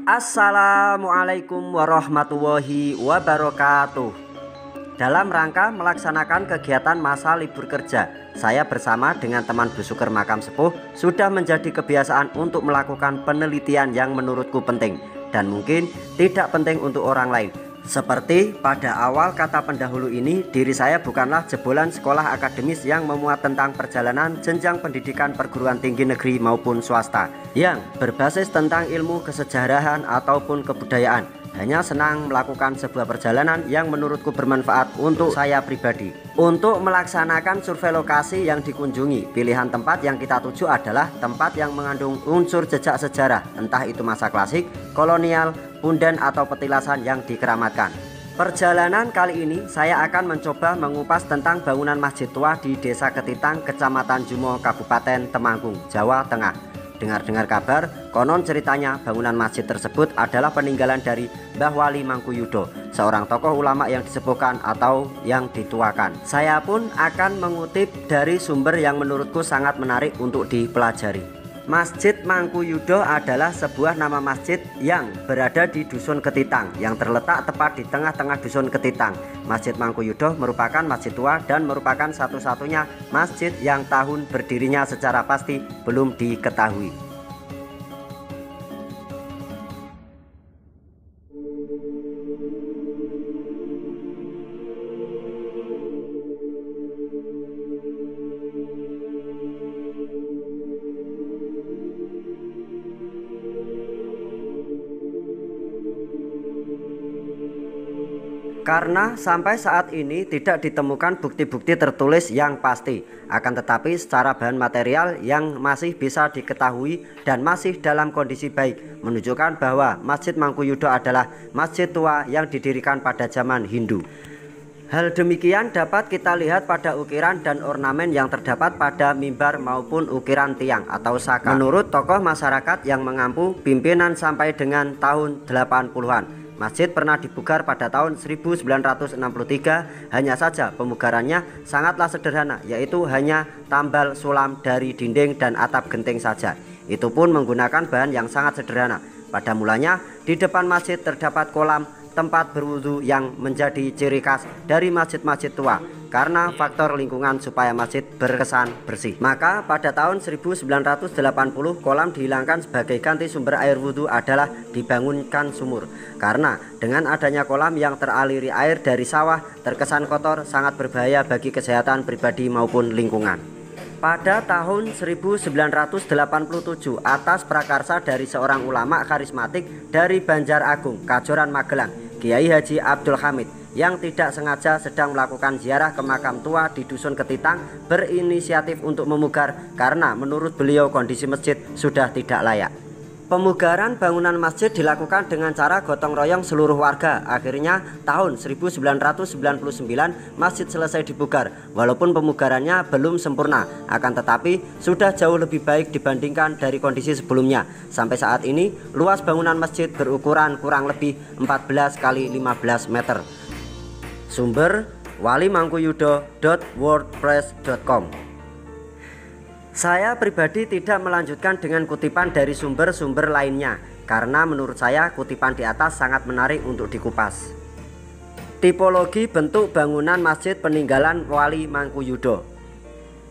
Assalamualaikum warahmatullahi wabarakatuh. Dalam rangka melaksanakan kegiatan masa libur kerja, saya bersama dengan teman besuker makam sepuh sudah menjadi kebiasaan untuk melakukan penelitian yang menurutku penting dan mungkin tidak penting untuk orang lain. Seperti pada awal kata pendahulu ini, diri saya bukanlah jebolan sekolah akademis yang memuat tentang perjalanan jenjang pendidikan perguruan tinggi negeri maupun swasta yang berbasis tentang ilmu kesejarahan ataupun kebudayaan. Hanya senang melakukan sebuah perjalanan yang menurutku bermanfaat untuk saya pribadi. Untuk melaksanakan survei lokasi yang dikunjungi, pilihan tempat yang kita tuju adalah tempat yang mengandung unsur jejak sejarah, entah itu masa klasik, kolonial, punden atau petilasan yang dikeramatkan. Perjalanan kali ini saya akan mencoba mengupas tentang bangunan masjid tua di Desa Ketitang, Kecamatan Jumo, Kabupaten Temanggung, Jawa Tengah. Dengar-dengar kabar, konon ceritanya bangunan masjid tersebut adalah peninggalan dari Mbah Wali Mangkuyudo, seorang tokoh ulama yang disepuhkan atau yang dituakan. Saya pun akan mengutip dari sumber yang menurutku sangat menarik untuk dipelajari. Masjid Mangkuyudo adalah sebuah nama masjid yang berada di Dusun Ketitang yang terletak tepat di tengah-tengah Dusun Ketitang. Masjid Mangkuyudo merupakan masjid tua dan merupakan satu-satunya masjid yang tahun berdirinya secara pasti belum diketahui. Karena sampai saat ini tidak ditemukan bukti-bukti tertulis yang pasti, akan tetapi secara bahan material yang masih bisa diketahui dan masih dalam kondisi baik menunjukkan bahwa Masjid Mangkuyudo adalah masjid tua yang didirikan pada zaman Hindu. Hal demikian dapat kita lihat pada ukiran dan ornamen yang terdapat pada mimbar maupun ukiran tiang atau saka. Menurut tokoh masyarakat yang mengampu pimpinan sampai dengan tahun 80-an, masjid pernah dipugar pada tahun 1963, hanya saja pemugarannya sangatlah sederhana, yaitu hanya tambal sulam dari dinding dan atap genting saja. Itu pun menggunakan bahan yang sangat sederhana. Pada mulanya di depan masjid terdapat kolam tempat berwudu yang menjadi ciri khas dari masjid-masjid tua karena faktor lingkungan supaya masjid berkesan bersih. Maka pada tahun 1980 kolam dihilangkan sebagai ganti sumber air wudhu adalah dibangunkan sumur. Karena dengan adanya kolam yang teraliri air dari sawah terkesan kotor, sangat berbahaya bagi kesehatan pribadi maupun lingkungan. Pada tahun 1987 atas prakarsa dari seorang ulama karismatik dari Banjar Agung, Kajoran Magelang, Kiai Haji Abdul Hamid, yang tidak sengaja sedang melakukan ziarah ke makam tua di Dusun Ketitang, berinisiatif untuk memugar karena menurut beliau kondisi masjid sudah tidak layak. Pemugaran bangunan masjid dilakukan dengan cara gotong royong seluruh warga. Akhirnya tahun 1999 masjid selesai dipugar. Walaupun pemugarannya belum sempurna, akan tetapi sudah jauh lebih baik dibandingkan dari kondisi sebelumnya. Sampai saat ini luas bangunan masjid berukuran kurang lebih 14 x 15 meter. Sumber walimangkuyudo.wordpress.com. Saya pribadi tidak melanjutkan dengan kutipan dari sumber-sumber lainnya karena menurut saya kutipan di atas sangat menarik untuk dikupas. Tipologi bentuk bangunan masjid peninggalan Wali Mangkuyudo.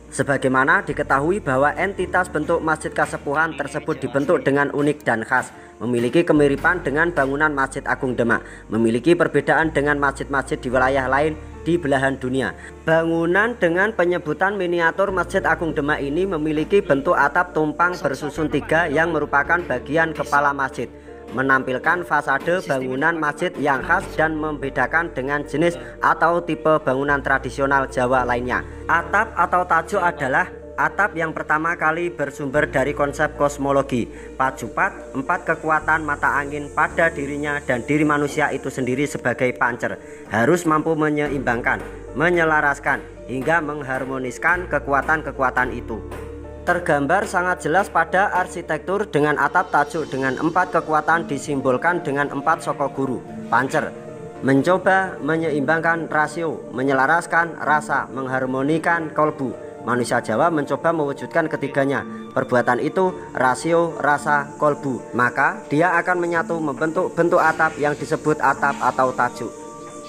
Sebagaimana diketahui bahwa entitas bentuk masjid kasepuhan tersebut dibentuk dengan unik dan khas, memiliki kemiripan dengan bangunan Masjid Agung Demak, memiliki perbedaan dengan masjid-masjid di wilayah lain di belahan dunia. Bangunan dengan penyebutan miniatur Masjid Agung Demak ini memiliki bentuk atap tumpang bersusun tiga yang merupakan bagian kepala masjid, menampilkan fasade bangunan masjid yang khas dan membedakan dengan jenis atau tipe bangunan tradisional Jawa lainnya. Atap atau tajuk adalah atap yang pertama kali bersumber dari konsep kosmologi. Pajupat, 4 kekuatan mata angin pada dirinya dan diri manusia itu sendiri sebagai pancer, harus mampu menyeimbangkan, menyelaraskan, hingga mengharmoniskan kekuatan-kekuatan itu. Tergambar sangat jelas pada arsitektur dengan atap tajuk dengan 4 kekuatan disimbolkan dengan 4 soko guru. Pancer mencoba menyeimbangkan rasio, menyelaraskan rasa, mengharmonikan kolbu, manusia Jawa mencoba mewujudkan ketiganya. Perbuatan itu rasio, rasa, kolbu. Maka dia akan menyatu membentuk bentuk atap yang disebut atap atau tajuk.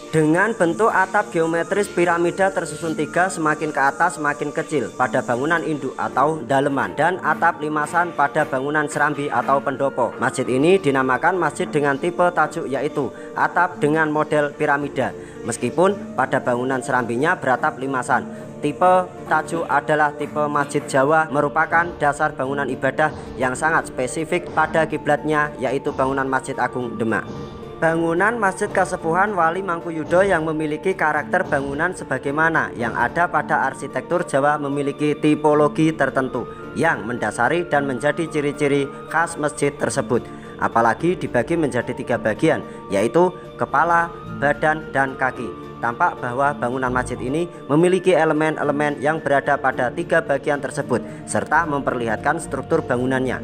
Dengan bentuk atap geometris piramida tersusun tiga semakin ke atas semakin kecil pada bangunan induk atau daleman, dan atap limasan pada bangunan serambi atau pendopo. Masjid ini dinamakan masjid dengan tipe tajuk, yaitu atap dengan model piramida. Meskipun pada bangunan serambinya beratap limasan, tipe tajuk adalah tipe masjid Jawa, merupakan dasar bangunan ibadah yang sangat spesifik pada kiblatnya, yaitu bangunan Masjid Agung Demak. Bangunan Masjid Kasepuhan Wali Mangkuyudo yang memiliki karakter bangunan sebagaimana yang ada pada arsitektur Jawa memiliki tipologi tertentu yang mendasari dan menjadi ciri-ciri khas masjid tersebut. Apalagi dibagi menjadi tiga bagian, yaitu kepala, badan, dan kaki. Tampak bahwa bangunan masjid ini memiliki elemen-elemen yang berada pada tiga bagian tersebut serta memperlihatkan struktur bangunannya.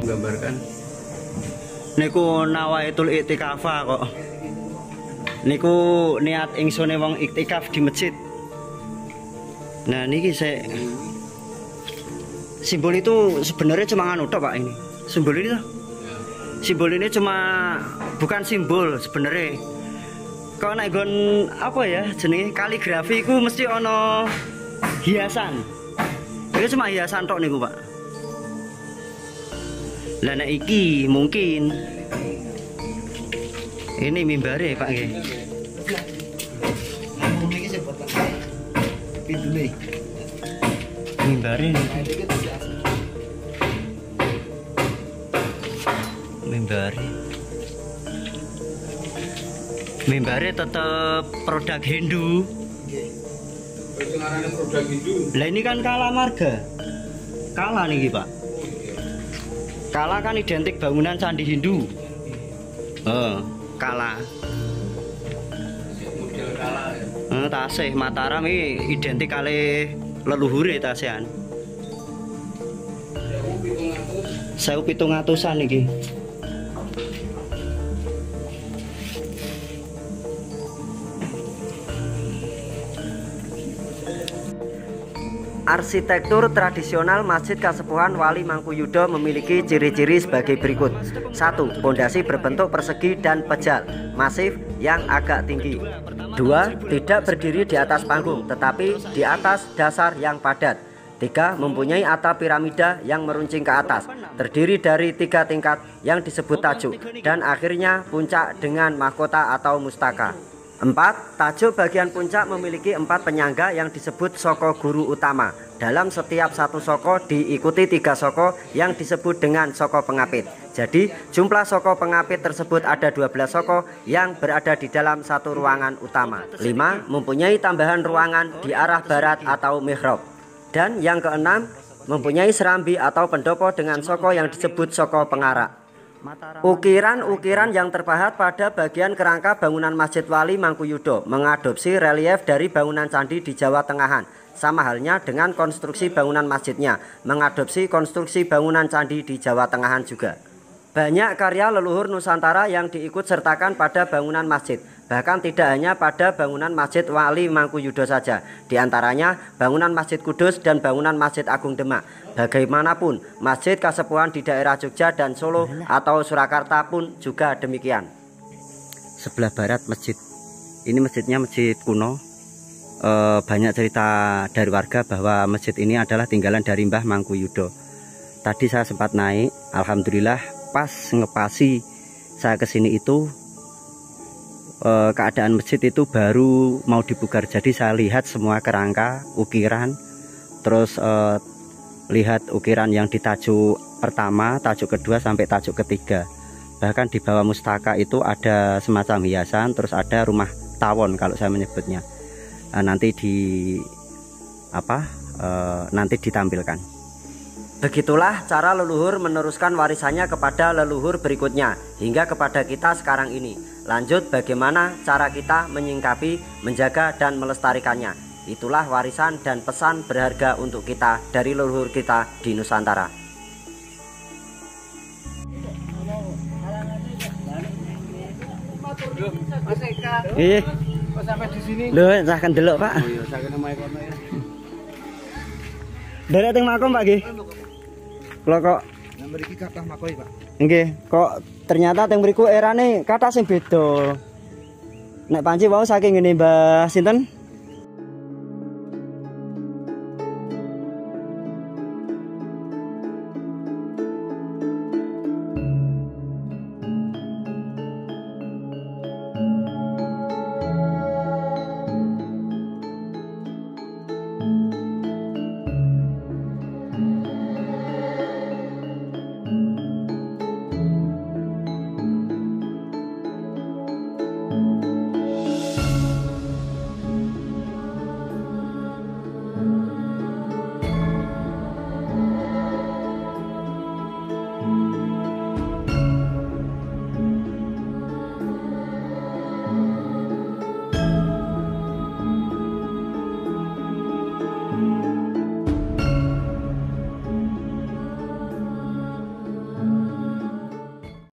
Gambarkan niku nawaitul iktikafa kok. Niku niat ingsune wong iktikaf di masjid. Nah niki saya simbol itu sebenarnya cuma nganu tok Pak ini. Simbol ini tuh. Simbol ini cuma bukan simbol sebenarnya. Kok nek nggon apa ya jenenge kaligrafi ku mesti ono hiasan. Ini cuma hiasan tok niku Pak. Lah nek iki mungkin ini mimbare Pak nggih. Iki sebut Pak. Pindune. Mimbare. Mimbare. Mimbare tetep produk Hindu. Nggih. Sing arane produk Hindu. Lah ini kan Kala Marga. Kala niki Pak. Kala kan identik bangunan candi Hindu. Kala. Model Kala ya. Tasih Mataram iki identik kali leluhure tasihan. 1700-an iki. Arsitektur tradisional Masjid Kasepuhan Wali Mangkuyudo memiliki ciri-ciri sebagai berikut. 1. Pondasi berbentuk persegi dan pejal, masif yang agak tinggi. 2. Tidak berdiri di atas panggung, tetapi di atas dasar yang padat. 3. Mempunyai atap piramida yang meruncing ke atas, terdiri dari 3 tingkat yang disebut tajuk, dan akhirnya puncak dengan mahkota atau mustaka. 4. Tajuk bagian puncak memiliki 4 penyangga yang disebut soko guru utama. Dalam setiap satu soko diikuti 3 soko yang disebut dengan soko pengapit. Jadi jumlah soko pengapit tersebut ada 12 soko yang berada di dalam satu ruangan utama. 5. Mempunyai tambahan ruangan di arah barat atau mihrab. Dan yang keenam, mempunyai serambi atau pendopo dengan soko yang disebut soko pengarak. Ukiran-ukiran yang terpahat pada bagian kerangka bangunan Masjid Wali Mangkuyudo mengadopsi relief dari bangunan candi di Jawa Tengahan. Sama halnya dengan konstruksi bangunan masjidnya, mengadopsi konstruksi bangunan candi di Jawa Tengahan juga. Banyak karya leluhur Nusantara yang diikut sertakan pada bangunan masjid. Bahkan tidak hanya pada bangunan Masjid Wali Mangkuyudo saja. Di antaranya bangunan Masjid Kudus dan bangunan Masjid Agung Demak. Bagaimanapun, Masjid Kasepuhan di daerah Jogja dan Solo atau Surakarta pun juga demikian. Sebelah barat masjid. Ini masjidnya masjid kuno. Banyak cerita dari warga bahwa masjid ini adalah tinggalan dari Mbah Mangkuyudo. Tadi saya sempat naik, alhamdulillah pas ngepasi saya kesini itu keadaan masjid itu baru mau dibugar. Jadi saya lihat semua kerangka, ukiran, terus lihat ukiran yang di tajuk pertama, tajuk kedua sampai tajuk ketiga. Bahkan di bawah mustaka itu ada semacam hiasan, terus ada rumah tawon kalau saya menyebutnya. Nanti nanti ditampilkan. Begitulah cara leluhur meneruskan warisannya kepada leluhur berikutnya hingga kepada kita sekarang ini. Lanjut bagaimana cara kita menyingkapi, menjaga dan melestarikannya. Itulah warisan dan pesan berharga untuk kita dari leluhur kita di Nusantara. Iya. Kok sampai di sini? Loh, saya akan delok, Pak. Oh iya, saya kena mic kono ya. Derek teng makom Pak nggih. Kula kok Yang mriki kathah makoi, Pak. nggih, kok ternyata teng mriku erane kathah sing beda. Nek panci wau saking ngene Mbah sinten?